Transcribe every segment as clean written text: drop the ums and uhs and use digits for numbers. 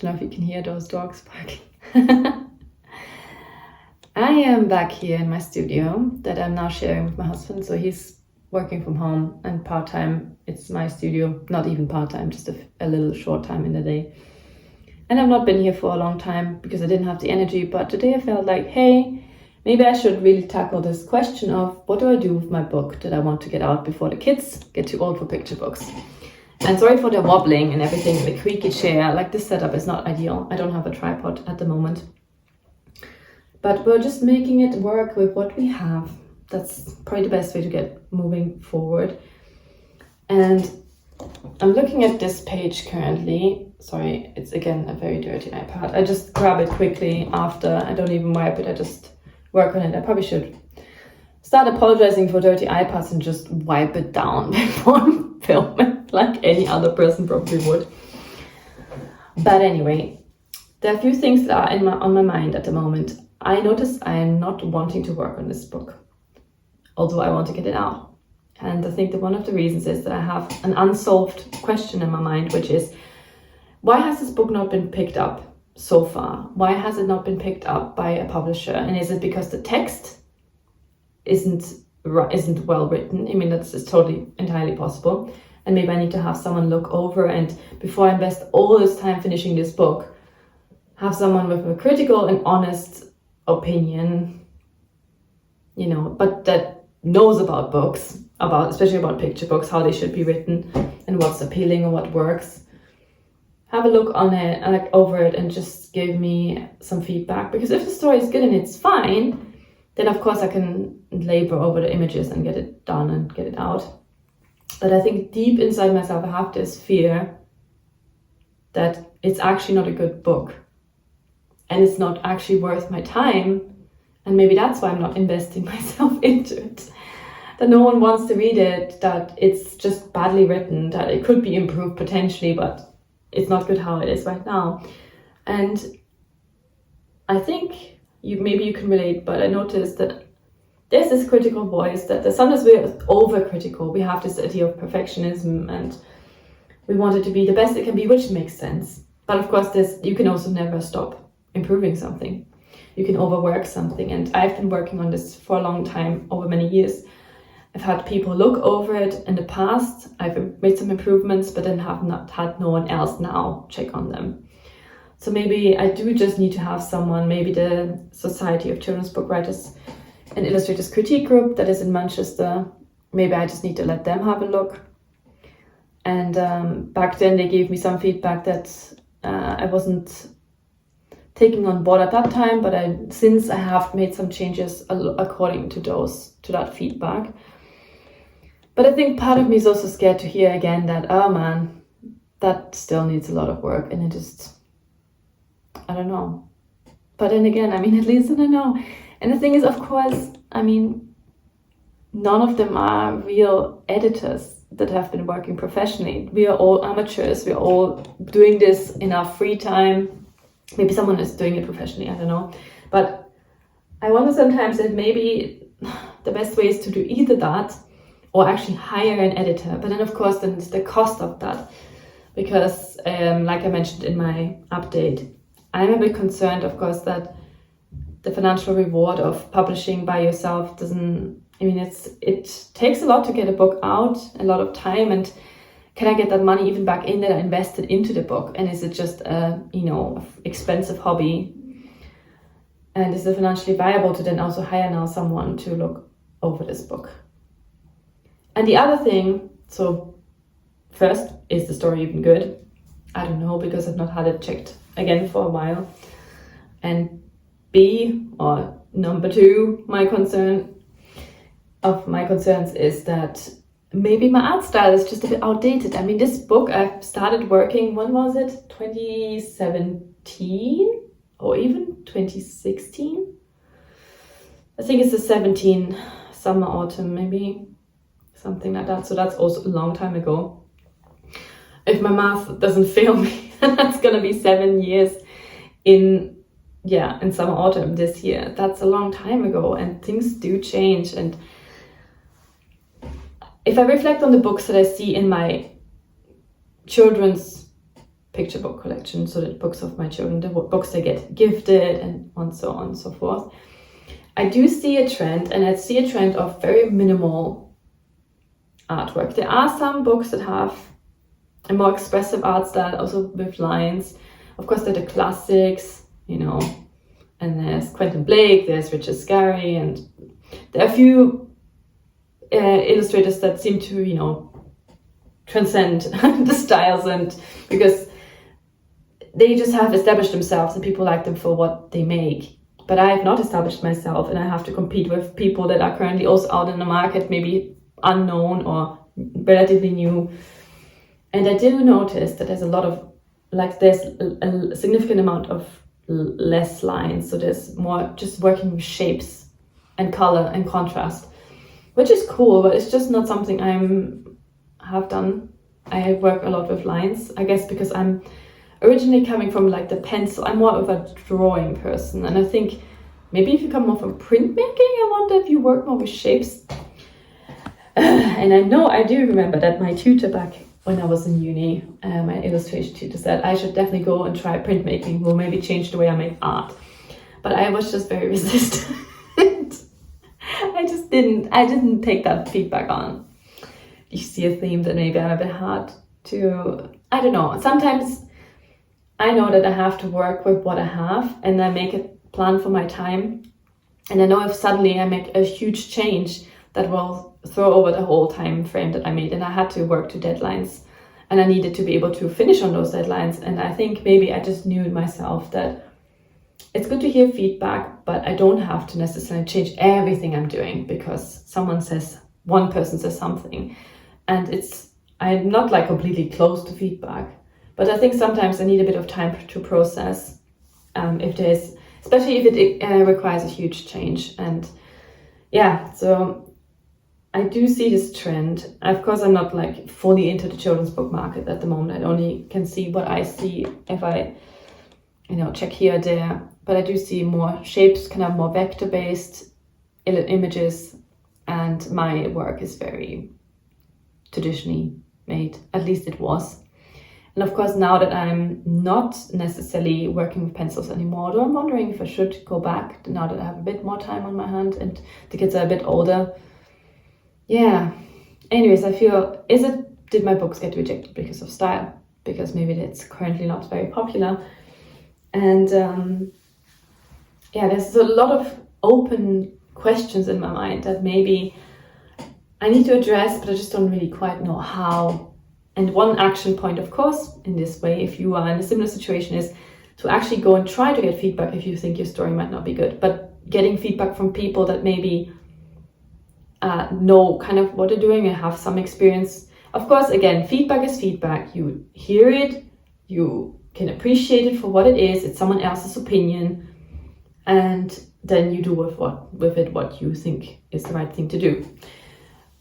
don't know if you can hear those dogs barking. I am back here in my studio that I'm now sharing with my husband. So he's working from home, and part-time it's my studio, not even part-time, just a little short time in the day. And I've not been here for a long time because I didn't have the energy, but today I felt like, hey, maybe I should really tackle this question of what do I do with my book that I want to get out before the kids get too old for picture books. And sorry for the wobbling and everything, the creaky chair, like this setup is not ideal. I don't have a tripod at the moment. But we're just making it work with what we have. That's probably the best way to get moving forward. And I'm looking at this page currently. Sorry, it's again a very dirty iPad. I just grab it quickly after. I don't even wipe it. I just work on it. I probably should start apologizing for dirty iPads and just wipe it down before filming, like any other person probably would. But anyway, there are a few things that are on my mind at the moment. I notice I am not wanting to work on this book, although I want to get it out. And I think that one of the reasons is that I have an unsolved question in my mind, which is, why has this book not been picked up so far? Why has it not been picked up by a publisher? And is it because the text isn't well written? I mean, that's totally entirely possible. And maybe I need to have someone look over, and before I invest all this time finishing this book, have someone with a critical and honest opinion, but that knows about books, especially about picture books, how they should be written and what's appealing and what works. Have a look on it and over it and just give me some feedback, because if the story is good and it's fine, then of course I can labor over the images and get it done and get it out. But I think deep inside myself I have this fear that it's actually not a good book and it's not actually worth my time, and maybe that's why I'm not investing myself into it. That no one wants to read it, that it's just badly written, that it could be improved potentially, but it's not good how it is right now. And I think maybe you can relate, but I noticed that there's this critical voice that sometimes we're overcritical. We have this idea of perfectionism and we want it to be the best it can be, which makes sense. But of course, you can also never stop improving something. You can overwork something. And I've been working on this for a long time, over many years. I've had people look over it in the past. I've made some improvements, but then have not had no one else now check on them. So maybe I do just need to have someone, maybe the Society of Children's Book Writers and Illustrators Critique Group that is in Manchester. Maybe I just need to let them have a look. And back then they gave me some feedback that I wasn't taking on board at that time, but since I have made some changes according to that feedback. But I think part of me is also scared to hear again that, oh man, that still needs a lot of work, and I don't know. But then again, at least I don't know. And the thing is, of course, none of them are real editors that have been working professionally. We are all amateurs. We are all doing this in our free time. Maybe someone is doing it professionally, I don't know. But I wonder sometimes if maybe the best way is to do either that or actually hire an editor. But then of course, then it's the cost of that. Because like I mentioned in my update, I'm a bit concerned, of course, that the financial reward of publishing by yourself it takes a lot to get a book out, a lot of time, and can I get that money even back in that I invested into the book? And is it just a expensive hobby? And is it financially viable to then also hire now someone to look over this book? And the other thing, so first, is the story even good? I don't know, because I've not had it checked again for a while. And B, or number two, my concerns is that maybe my art style is just a bit outdated. This book, I started working, when was it? 2017 or even 2016? I think it's the 17 summer, autumn, maybe something like that. So that's also a long time ago. If my math doesn't fail me, that's gonna be 7 years in summer, autumn this year. That's a long time ago, and things do change. And if I reflect on the books that I see in my children's picture book collection, so the books of my children, the books they get gifted, and so on and so forth. I do see a trend, and I see a trend of very minimal artwork. There are some books that have a more expressive art style, also with lines. Of course, they're the classics, you know, and there's Quentin Blake, there's Richard Scarry, and there are a few illustrators that seem to, you know, transcend the styles, and because they just have established themselves and people like them for what they make. But I have not established myself, and I have to compete with people that are currently also out in the market, maybe unknown or relatively new. And I do notice that there's a lot of, like, there's a significant amount of less lines. So there's more just working with shapes and color and contrast, which is cool, but it's just not something have done. I work a lot with lines, I guess, because I'm originally coming from like the pencil. I'm more of a drawing person, and I think maybe if you come more from printmaking, I wonder if you work more with shapes. And I do remember that my tutor back when I was in uni, my illustration tutor said I should definitely go and try printmaking, will maybe change the way I make art. But I was just very resistant. I didn't take that feedback on. You see a theme that maybe I'm a bit hard to, I don't know. Sometimes I know that I have to work with what I have, and I make a plan for my time. And I know if suddenly I make a huge change, that will throw over the whole time frame that I made. And I had to work to deadlines, and I needed to be able to finish on those deadlines. And I think maybe I just knew in myself that it's good to hear feedback, but I don't have to necessarily change everything I'm doing because one person says something. And I'm not like completely closed to feedback, but I think sometimes I need a bit of time to process especially if it requires a huge change. And yeah, so I do see this trend. Of course, I'm not like fully into the children's book market at the moment. I only can see what I see if I, check here or there. But I do see more shapes, kind of more vector-based images, and my work is very traditionally made. At least it was. And of course, now that I'm not necessarily working with pencils anymore, although I'm wondering if I should go back now that I have a bit more time on my hand and the kids are a bit older. Yeah. Anyways, I feel, did my books get rejected because of style? Because maybe it's currently not very popular. And there's a lot of open questions in my mind that maybe I need to address, but I just don't really quite know how. And one action point, of course, in this way, if you are in a similar situation, is to actually go and try to get feedback if you think your story might not be good. But getting feedback from people that maybe know kind of what they're doing and have some experience. Of course, again, feedback is feedback. You hear it, you can appreciate it for what it is. It's someone else's opinion. And then you do with it what you think is the right thing to do.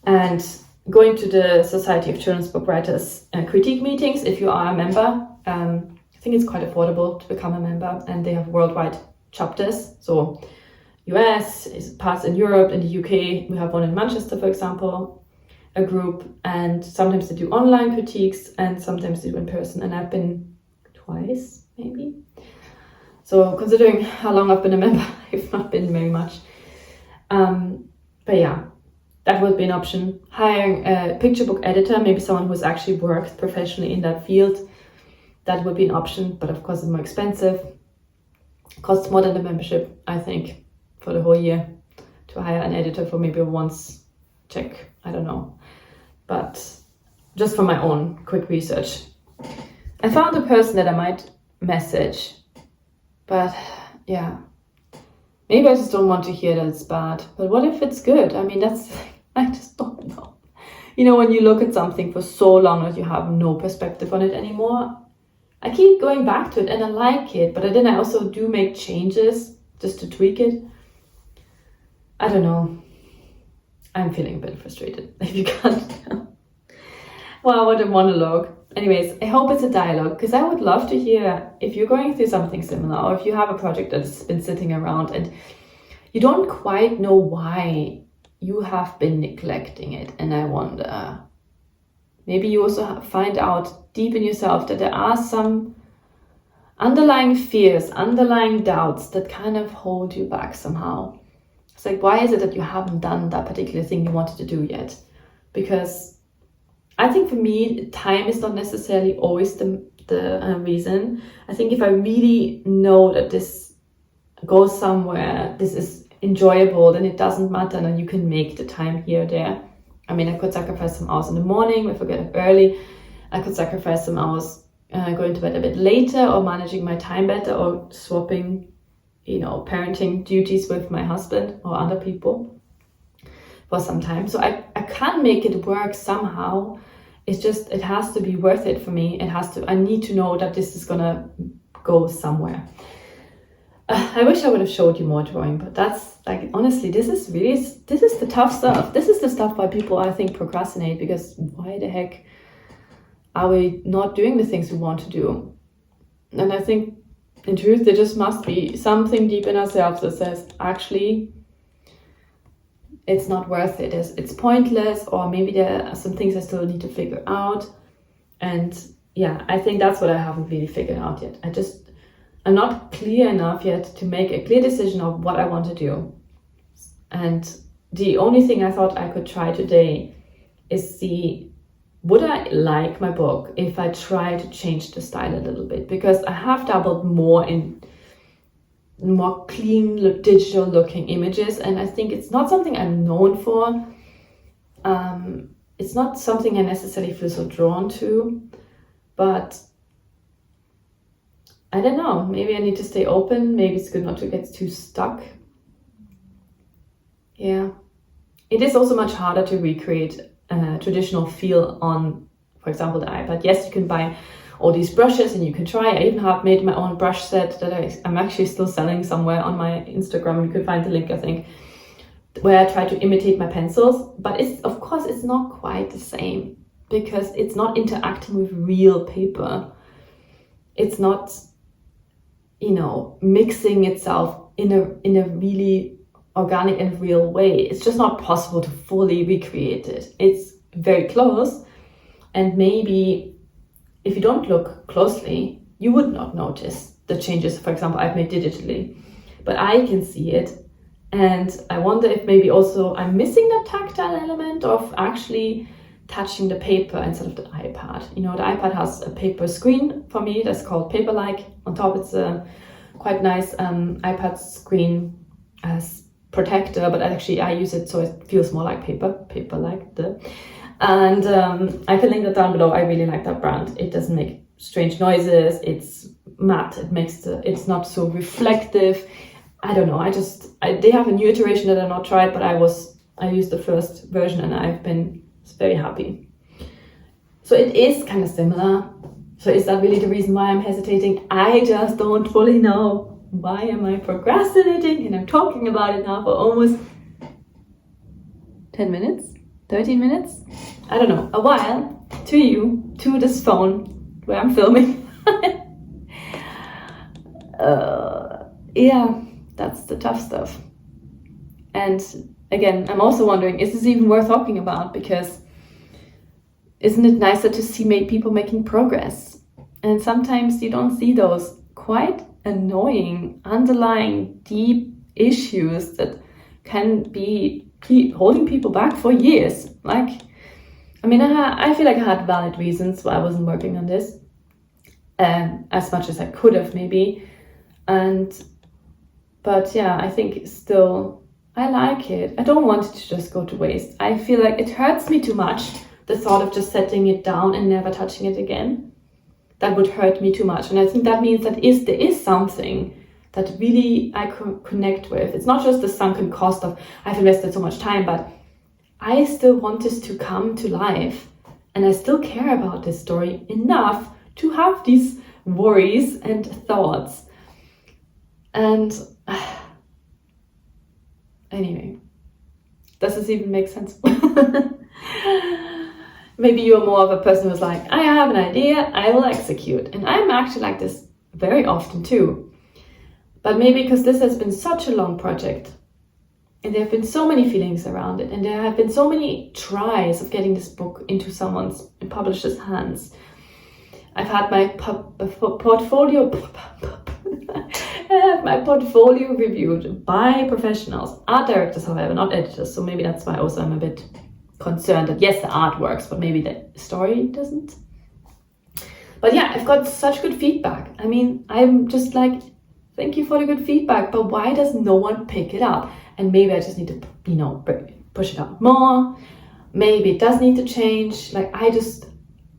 And going to the Society of Children's Book Writers critique meetings, if you are a member, I think it's quite affordable to become a member, and they have worldwide chapters. So US, parts in Europe, in the UK, we have one in Manchester, for example, a group, and sometimes they do online critiques and sometimes they do in person. And I've been twice, maybe. So considering how long I've been a member, I've not been very much. But yeah, that would be an option. Hiring a picture book editor, maybe someone who's actually worked professionally in that field, that would be an option. But of course, it's more expensive. It costs more than the membership, I think, for the whole year to hire an editor for maybe a once check. I don't know. But just for my own quick research, I found a person that I might message. But yeah, maybe I just don't want to hear that it's bad. But what if it's good? I mean, I just don't know. When you look at something for so long that you have no perspective on it anymore, I keep going back to it and I like it. But then I also do make changes just to tweak it. I don't know. I'm feeling a bit frustrated, if you can't tell. Wow, what a monologue. Anyways, I hope it's a dialogue, because I would love to hear if you're going through something similar, or if you have a project that's been sitting around and you don't quite know why you have been neglecting it. And I wonder, Maybe you also find out deep in yourself that there are some underlying fears, underlying doubts that kind of hold you back somehow. It's like, why is it that you haven't done that particular thing you wanted to do yet? Because I think for me, time is not necessarily always the reason. I think if I really know that this goes somewhere, this is enjoyable, then it doesn't matter, and you can make the time here or there. I mean, I could sacrifice some hours in the morning if I get up early. I could sacrifice some hours going to bed a bit later, or managing my time better, or swapping, parenting duties with my husband or other people for some time. So I can make it work somehow. It's just, it has to be worth it for me. I need to know that this is gonna go somewhere. I wish I would have showed you more drawing, but that's like, honestly, this is the tough stuff. This is the stuff why people, I think, procrastinate, because why the heck are we not doing the things we want to do? And I think in truth, there just must be something deep in ourselves that says, actually, it's not worth it. It's pointless, or maybe there are some things I still need to figure out. And yeah, I think that's what I haven't really figured out yet. I'm not clear enough yet to make a clear decision of what I want to do. And the only thing I thought I could try today is see, would I like my book if I try to change the style a little bit? Because I have dabbled more in more clean, digital looking images, and I think it's not something I'm known for. It's not something I necessarily feel so drawn to, but I don't know, maybe I need to stay open. Maybe it's good not to get too stuck. Yeah. It is also much harder to recreate a traditional feel on, for example, the iPad. Yes, you can buy all these brushes and you can try. I even have made my own brush set that I'm actually still selling somewhere on my Instagram. You can find the link, I think, where I try to imitate my pencils. But of course, it's not quite the same, because it's not interacting with real paper. It's not, mixing itself in a really organic and real way. It's just not possible to fully recreate it. It's very close, and maybe if you don't look closely, you would not notice the changes, for example, I've made digitally, but I can see it. And I wonder if maybe also I'm missing that tactile element of actually touching the paper instead of the iPad. The iPad has a paper screen for me that's called PAPERLIKE. On top, it's a quite nice iPad screen as protector, but actually I use it so it feels more like PAPERLIKE. And I can link that down below. I really like that brand. It doesn't make strange noises. It's matte. It's not so reflective. I don't know. They have a new iteration that I've not tried, but I used the first version and I've been very happy. So it is kind of similar. So is that really the reason why I'm hesitating? I just don't fully know. Why am I procrastinating? And I'm talking about it now for almost 10 minutes, 13 minutes. I don't know, a while to this phone where I'm filming. Yeah, that's the tough stuff. And again, I'm also wondering, is this even worth talking about? Because isn't it nicer to see people making progress? And sometimes you don't see those quite annoying, underlying, deep issues that can keep holding people back for years. I feel like I had valid reasons why I wasn't working on this as much as I could have maybe. But yeah, I think still I like it. I don't want it to just go to waste. I feel like it hurts me too much, the thought of just setting it down and never touching it again. That would hurt me too much. And I think that means that there is something that really I connect with. It's not just the sunken cost of I've invested so much time, but I still want this to come to life. And I still care about this story enough to have these worries and thoughts. And anyway, does this even make sense? Maybe you're more of a person who's like, I have an idea, I will execute. And I'm actually like this very often too. But maybe because this has been such a long project, And there have been so many feelings around it, and there have been so many tries of getting this book into someone's publisher's hands. I've had my portfolio reviewed by professionals, art directors, however, not editors. So maybe that's why also I'm a bit concerned that yes, the art works, but maybe the story doesn't. But yeah, I've got such good feedback. I mean, I'm just like, thank you for the good feedback, but why does no one pick it up? And maybe I just need to, push it out more. Maybe it does need to change. Like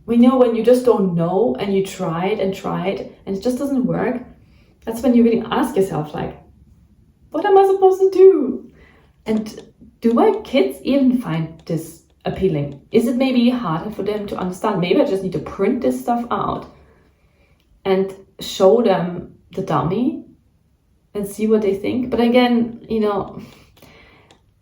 we know when you just don't know and you tried and it just doesn't work. That's when you really ask yourself, like, what am I supposed to do? And do my kids even find this appealing? Is it maybe harder for them to understand? Maybe I just need to print this stuff out and show them the dummy and see what they think. But again,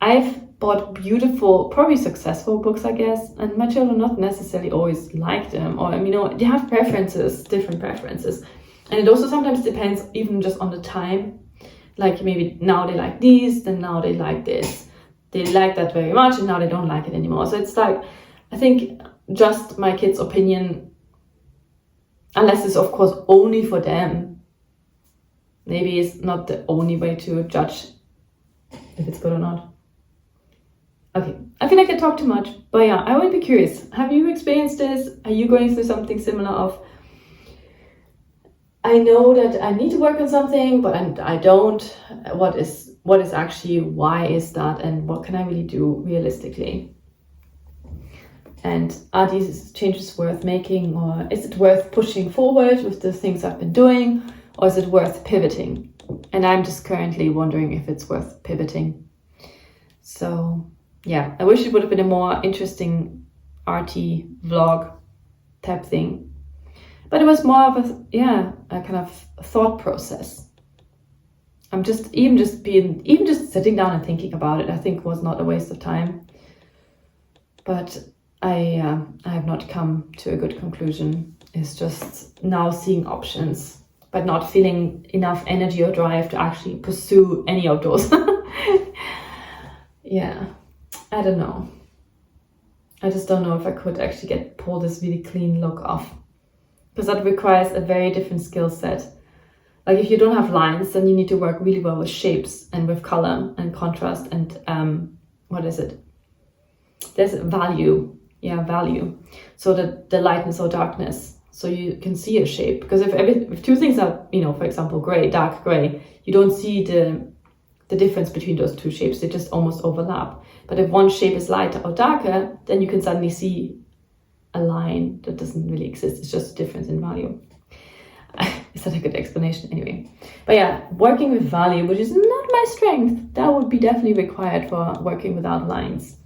I've bought beautiful, probably successful books, I guess, and my children not necessarily always like them, or they have preferences, different preferences. And it also sometimes depends even just on the time. Like maybe now they like these, then now they like this. They like that very much and now they don't like it anymore. So it's like, I think just my kids' opinion, unless it's of course only for them, maybe it's not the only way to judge if it's good or not. Okay, I feel like I talk too much, but yeah, I would be curious. Have you experienced this? Are you going through something similar of, I know that I need to work on something, but I don't. What is actually, why is that? And what can I really do realistically? And are these changes worth making, or is it worth pushing forward with the things I've been doing, or is it worth pivoting? And I'm just currently wondering if it's worth pivoting. So yeah, I wish it would have been a more interesting arty vlog type thing. But it was more of a kind of thought process. I'm just sitting down and thinking about it, I think was not a waste of time. But I have not come to a good conclusion. It's just now seeing options, but not feeling enough energy or drive to actually pursue any of those. Yeah, I don't know. I just don't know if I could actually pull this really clean look off. Because that requires a very different skill set. Like if you don't have lines, then you need to work really well with shapes and with color and contrast and what is it? There's value. Yeah, value. So the lightness or darkness. So you can see a shape. Because if two things are, for example, gray, dark gray, you don't see the difference between those two shapes. They just almost overlap. But if one shape is lighter or darker, then you can suddenly see a line that doesn't really exist. It's just a difference in value. Is that a good explanation? Anyway, but yeah, working with value, which is not my strength, that would be definitely required for working without lines.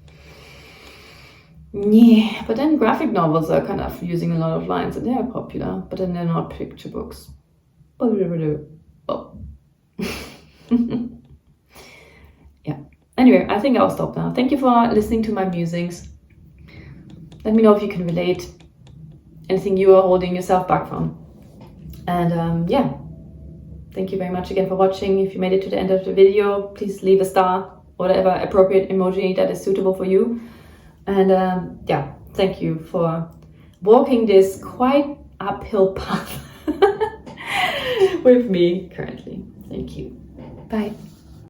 Yeah, but then graphic novels are kind of using a lot of lines and they are popular, but then they're not picture books. Oh. Yeah. Anyway, I think I'll stop now. Thank you for listening to my musings. Let me know if you can relate, anything you are holding yourself back from. And yeah, thank you very much again for watching. If you made it to the end of the video, please leave a star or whatever appropriate emoji that is suitable for you. And yeah, thank you for walking this quite uphill path with me currently. Thank you. Bye.